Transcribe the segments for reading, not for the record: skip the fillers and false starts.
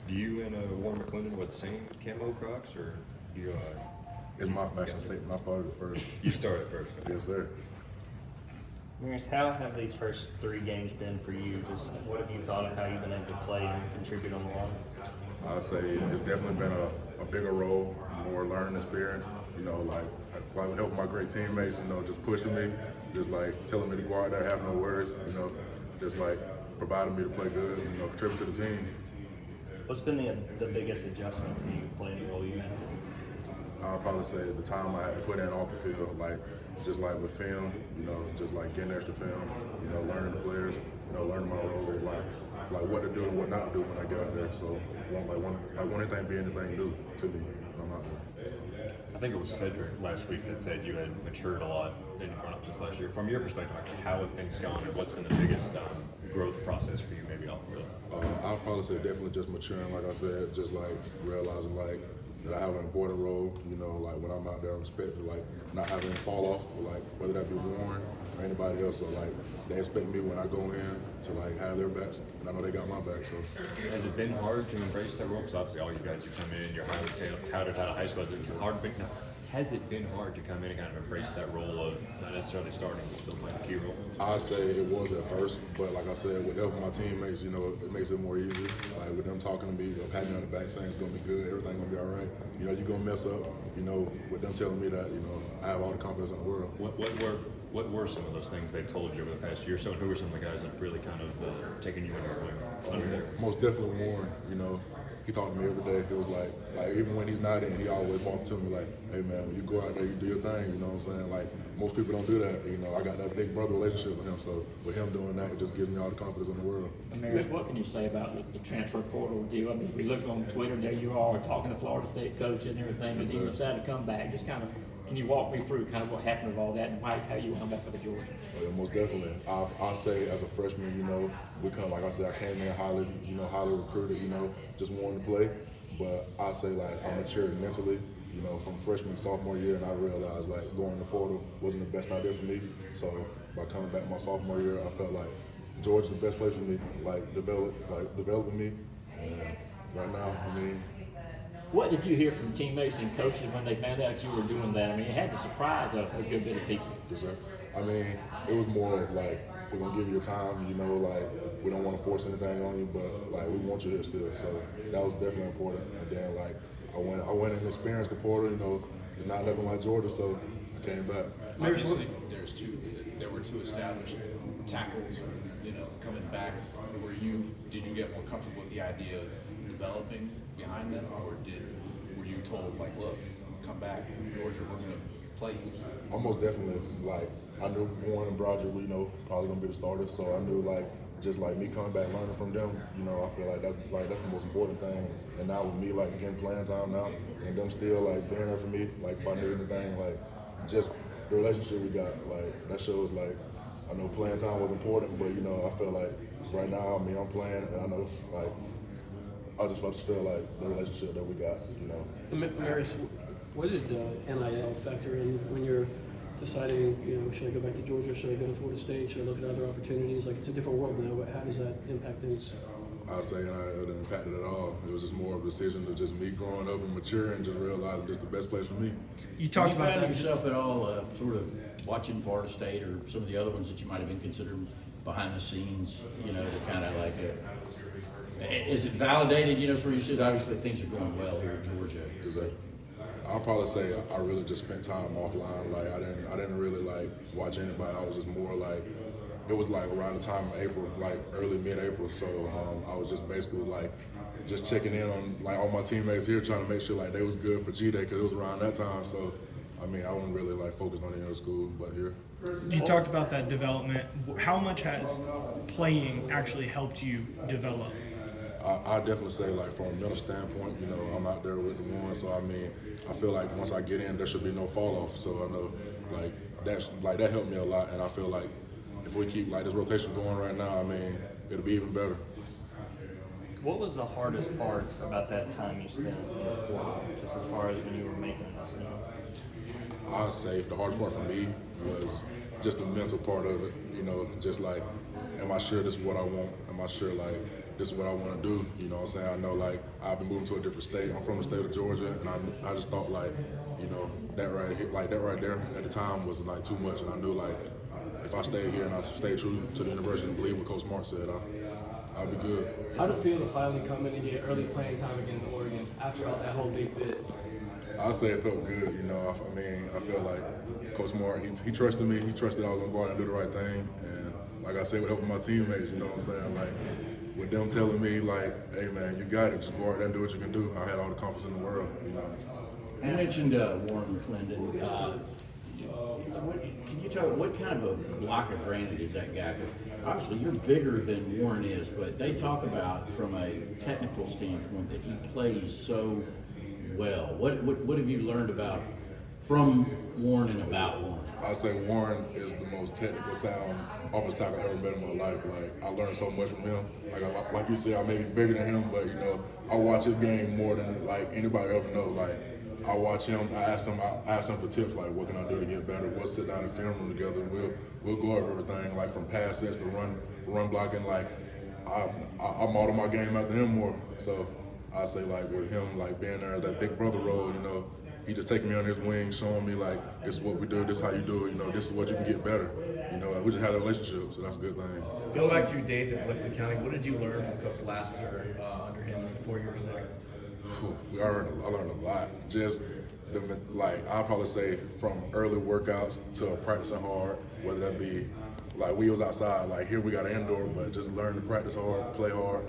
Do you and Warren McClendon wear the same camo Crocs, or you? It's my fashion statement. I started it first. You started first. Yes, sir. Amarius, how have these first 3 games been for you? Just what have you thought of how you've been able to play and contribute on the line? I say it's definitely been a bigger role, more learning experience. You know, like with helping my great teammates. You know, just pushing me, just like telling me to go out there, have no worries. You know, just like providing me to play good. You know, contribute to the team. What's been the biggest adjustment for you playing the role you have? I'll probably say the time I had to put in off the field, like just like with film, you know, just like getting extra film, you know, learning the players, you know, learning my role, like what to do and what not to do when I get out there. So like one anything be anything new to me when I'm out there. I think it was Cedric last week that said you had matured a lot in your run-up since last year. From your perspective, like, how have things gone, and what's been the biggest growth process for you, maybe off the field? I'll probably say definitely just maturing, like I said, just like realizing like that I have an important role, you know, like when I'm out there, I'm expected like not having to fall off, or like whether that be Warren or anybody else. So like they expect me when I go in to like have their backs, and I know they got my back. So has it been hard to embrace that role? Because obviously all you guys, you come in, you're highly touted out of high school. Is it hard? But now, has it been hard to come in and kind of embrace that role of not necessarily starting, but still playing a key role? I say it was at first, but like I said, with helping my teammates, you know, it makes it more easy. Like with them talking to me, patting me on the back, saying it's gonna be good, everything gonna be all right. You know, you're gonna mess up. You know, with them telling me that, you know, I have all the confidence in the world. What were some of those things they told you over the past year or so? And who were some of the guys that have really kind of taken you under there? Most definitely Warren. You know, he talked to me every day. It was like even when he's not in, he always walked to me like, hey man, when you go out there, you do your thing. You know what I'm saying? Like most people don't do that. You know, I got that big brother relationship with him, so with him doing that, it just gives me all the confidence in the world. Amarius, what can you say about the transfer portal deal? I mean, we look on Twitter, there you are talking to Florida State coaches and everything, and then you decided to come back. Just kind of, can you walk me through kind of what happened with all that and how you wound up with Georgia? Yeah, most definitely. I say as a freshman, you know, like I said, I came in highly recruited, you know, just wanting to play. But I say like I matured mentally, you know, from freshman to sophomore year, and I realized like going to the portal wasn't the best idea for me. So by coming back my sophomore year, I felt like Georgia's the best place for me, developing me. And right now, I mean, what did you hear from teammates and coaches when they found out you were doing that? I mean, it had to surprise a good bit of people. yes, sir. I mean, it was more of like, we're gonna give you your time, you know, like we don't want to force anything on you, but like we want you here still. So that was definitely important. And then like I went and experienced the portal, you know, it's not nothing like Georgia, so I came back. Obviously, there were two established tackles, you know, coming back. Did you get more comfortable with the idea of developing behind them, or were you told like, look, come back, Georgia, we're gonna play you? Almost definitely. Like I knew Warren and Broderick, you know, probably gonna be the starters, so I knew like just like me coming back, learning from them, you know, I feel like that's the most important thing. And now with me like getting playing time now, and them still like being there for me, like if I need anything, like just the relationship we got, like that shows like I know playing time was important, but you know I feel like right now, I mean I'm playing, and I know like I just feel like the relationship that we got, you know. Amarius, what did NIL factor in when you're deciding, you know, should I go back to Georgia, should I go to Florida State, should I look at other opportunities? Like it's a different world now, but how does that impact things? I'd say it didn't impact it at all. It was just more of a decision to just me growing up and maturing, just realizing this is the best place for me. You Have talked you about found that. yourself at all sort of watching Florida State or some of the other ones that you might have been considering behind the scenes, you know, to kind of like, is it validated, you know, where you said obviously things are going well here in Georgia? Exactly. I'll probably say I really just spent time offline. Like I didn't really like watch anybody. I was just more like, it was like around the time of April, like early mid-April. So I was just basically like just checking in on like all my teammates here, trying to make sure like they was good for G-Day because it was around that time. So I mean I wasn't really like focused on any other school, but here. You talked about that development. How much has playing actually helped you develop? I definitely say like from a mental standpoint, you know, I'm out there with the one, so I mean, I feel like once I get in, there should be no fall off. So I know that helped me a lot, and I feel like if we keep like this rotation going right now, I mean, it'll be even better. What was the hardest part about that time you spent in the portal, just as far as when you were making this move? I'd say the hardest part for me was just the mental part of it, you know, just like, am I sure this is what I want? Am I sure like this is what I want to do. You know what I'm saying? I know like I've been moving to a different state. I'm from the state of Georgia, and I just thought like, you know, that right here, like that right there at the time was like too much, and I knew like if I stayed here and I stayed true to the university and believe what Coach Smart said, I'll be good. How did it feel to finally come in and get early playing time against Oregon after all that whole big bid? I say it felt good, you know. I mean, I feel like Coach Smart, he trusted me. He trusted I was gonna go out and do the right thing. And like I said, with helping my teammates, you know what I'm saying? Like with them telling me, like, hey man, you got it. Just go out there and do what you can do. I had all the confidence in the world, you know. You mentioned Warren McClendon. Can you tell what kind of a block of granite is that guy? 'Cause obviously, you're bigger than Warren is, but they talk about from a technical standpoint that he plays so well. What have you learned about from Warren and about Warren? I say Warren is the most technical sound offensive tackle I ever met in my life. Like I learned so much from him. Like you said, I may be bigger than him, but you know, I watch his game more than like anybody ever know. Like I watch him. I ask him for tips. Like what can I do to get better? We'll sit down in the film room together. We'll go over everything. Like from pass sets to run blocking. Like I model my game after him more. So I say like with him like being there, that big brother role, you know, he just taking me on his wing, showing me like this is what we do, this is how you do it, you know, this is what you can get better. You know, we just had a relationship, so that's a good thing. Go back to your days at Blickman County. What did you learn from Coach Lassiter under him in 4 years there? I learned a lot. Just like I'll probably say from early workouts to practicing hard, whether that be like we was outside, like here we got an indoor, but just learn to practice hard, play hard.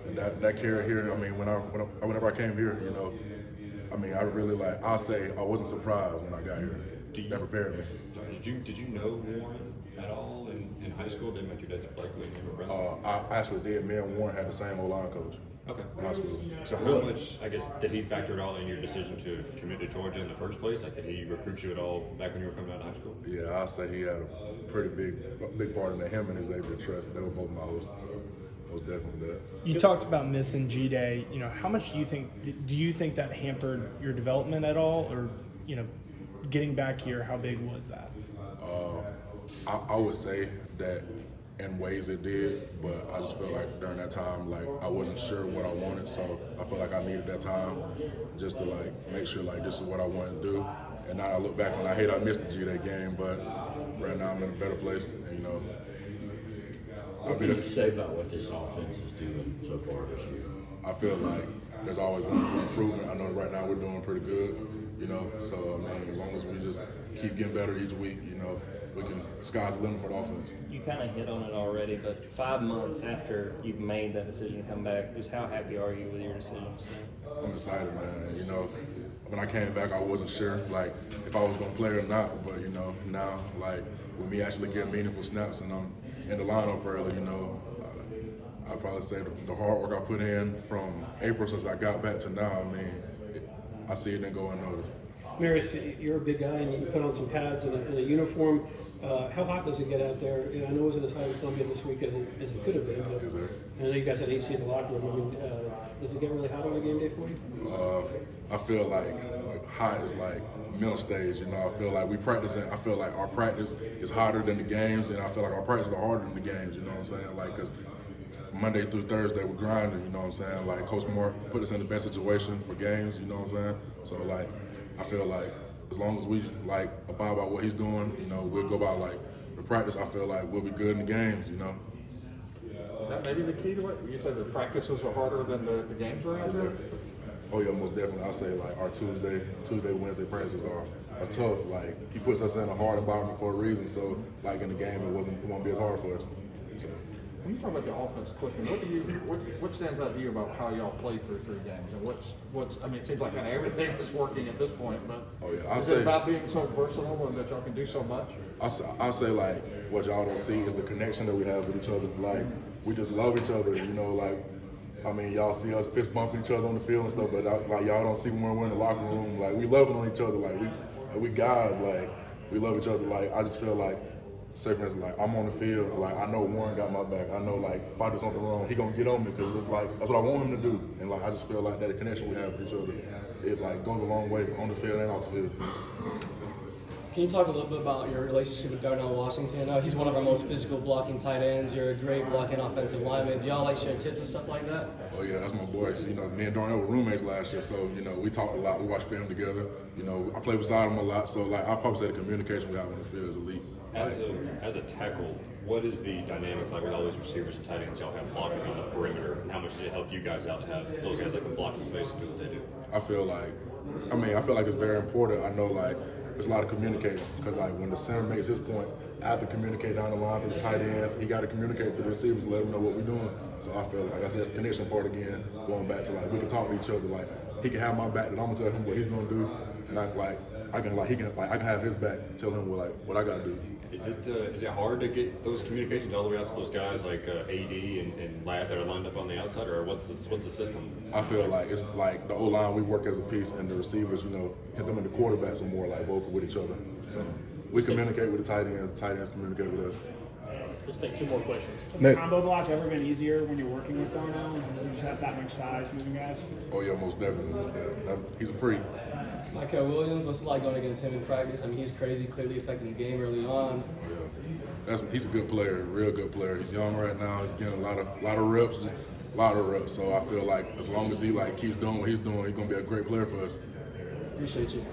And that carried here. I mean, whenever I came here, you know, I mean, I really like. I'll say I wasn't surprised when I got here. That prepared me. Did you know Warren at all in high school? Didn't met your days at Blakely and you were brothers? I actually did. Me and Warren had the same O-line coach Okay. in high school. So how much, I guess, did he factor at all in your decision to commit to Georgia in the first place? Like, did he recruit you at all back when you were coming out of high school? Yeah, I'll say he had a pretty big part in that. Him and his Xavier Trust, they were both my hosts, so most definitely that. You talked about missing G-Day. You know, how much do you think that hampered your development at all, or you know, getting back here, how big was that? I would say that in ways it did, but I just felt like during that time, like I wasn't sure what I wanted, so I felt like I needed that time just to like make sure like this is what I wanted to do. And now I look back and I hate I missed the G-Day game, but right now I'm in a better place, and, you know. What can you say about what this offense is doing so far this year? I feel like there's always room for improvement. I know right now we're doing pretty good, you know. So I mean, as long as we just keep getting better each week, you know, we can sky's the limit for the offense. You kind of hit on it already, but 5 months after you've made that decision to come back, just how happy are you with your decisions? I'm excited, man. You know, when I came back, I wasn't sure like if I was gonna play or not, but you know, now like with me actually getting meaningful snaps and I'm in the lineup early, you know. I'd probably say the hard work I put in from April since I got back to now, I mean, I see it didn't go unnoticed. Amarius, you're a big guy and you put on some pads and a uniform. How hot does it get out there? You know, I know it wasn't as hot in Columbia this week as it could have been. But Yes, sir. I know you guys had AC at the locker room. I mean, does it get really hot on a game day for you? I feel like hot is like mental stage, you know. I feel like we practicing. I feel like our practice is hotter than the games, and I feel like our practice are harder than the games. You know what I'm saying? Like, cause Monday through Thursday we're grinding. You know what I'm saying? Like Coach Moore put us in the best situation for games. You know what I'm saying? So like, I feel like as long as we like abide by what he's doing, you know, we'll go by like the practice. I feel like we'll be good in the games. You know. Is that maybe the key to it? You said the practices are harder than the games are out there? Oh yeah, most definitely. I say like our Tuesday, Wednesday practices are tough. Like he puts us in a hard environment for a reason. So like in the game, it won't be as hard for us. So. When you talk about the offense clicking, what stands out to you about how y'all play through 3 games? And what's I mean, it seems like kind of everything is working at this point, but oh yeah, is it about being so versatile and that y'all can do so much? I say like what y'all don't see is the connection that we have with each other. Like we just love each other, you know. Like I mean, y'all see us fist bumping each other on the field and stuff, but like y'all don't see when we're in the locker room. Like we loving on each other. Like we guys, like we love each other. Like I just feel like. Say for instance, like I'm on the field, like I know Warren got my back. I know like if I do something wrong, he gonna get on me because it's like that's what I want him to do. And like I just feel like that connection we have with each other, it like goes a long way on the field and off the field. Can you talk a little bit about your relationship with Darnell Washington? He's one of our most physical blocking tight ends. You're a great blocking offensive lineman. Do y'all like share tips and stuff like that? Oh yeah, that's my boy. You know, me and Darnell were roommates last year, so you know we talked a lot. We watched film together. You know, I play beside him a lot, so like I'll probably say the communication we have on the field is elite. As a tackle, what is the dynamic like with all those receivers and tight ends y'all have blocking on the perimeter? And how much does it help you guys out to have those guys that can block in space and do what they do? I feel like it's very important. I know like there's a lot of communication because like when the center makes his point, I have to communicate down the line to the tight ends. He got to communicate to the receivers, let them know what we're doing. So I feel like I said, it's the connection part again, going back to like we can talk to each other. Like he can have my back, and I'm gonna tell him what he's gonna do, and I can have his back, tell him what I gotta do. Is it hard to get those communications all the way out to those guys like AD and Ladd that are lined up on the outside, or what's the system? I feel like it's like the O-line, we work as a piece, and the receivers, you know, hit them, and the quarterbacks are more like vocal with each other. So we communicate with the tight ends communicate with us. Let's take 2 more questions. Has the combo block ever been easier when you're working with Darnell? You just have that much size moving guys? Oh yeah, most definitely. Yeah, he's a freak. Michael Williams, what's it like going against him in practice? I mean, he's crazy, clearly affecting the game early on. Yeah, he's a good player, real good player. He's young right now. He's getting a lot of reps. So I feel like as long as he like keeps doing what he's doing, he's gonna be a great player for us. Appreciate you.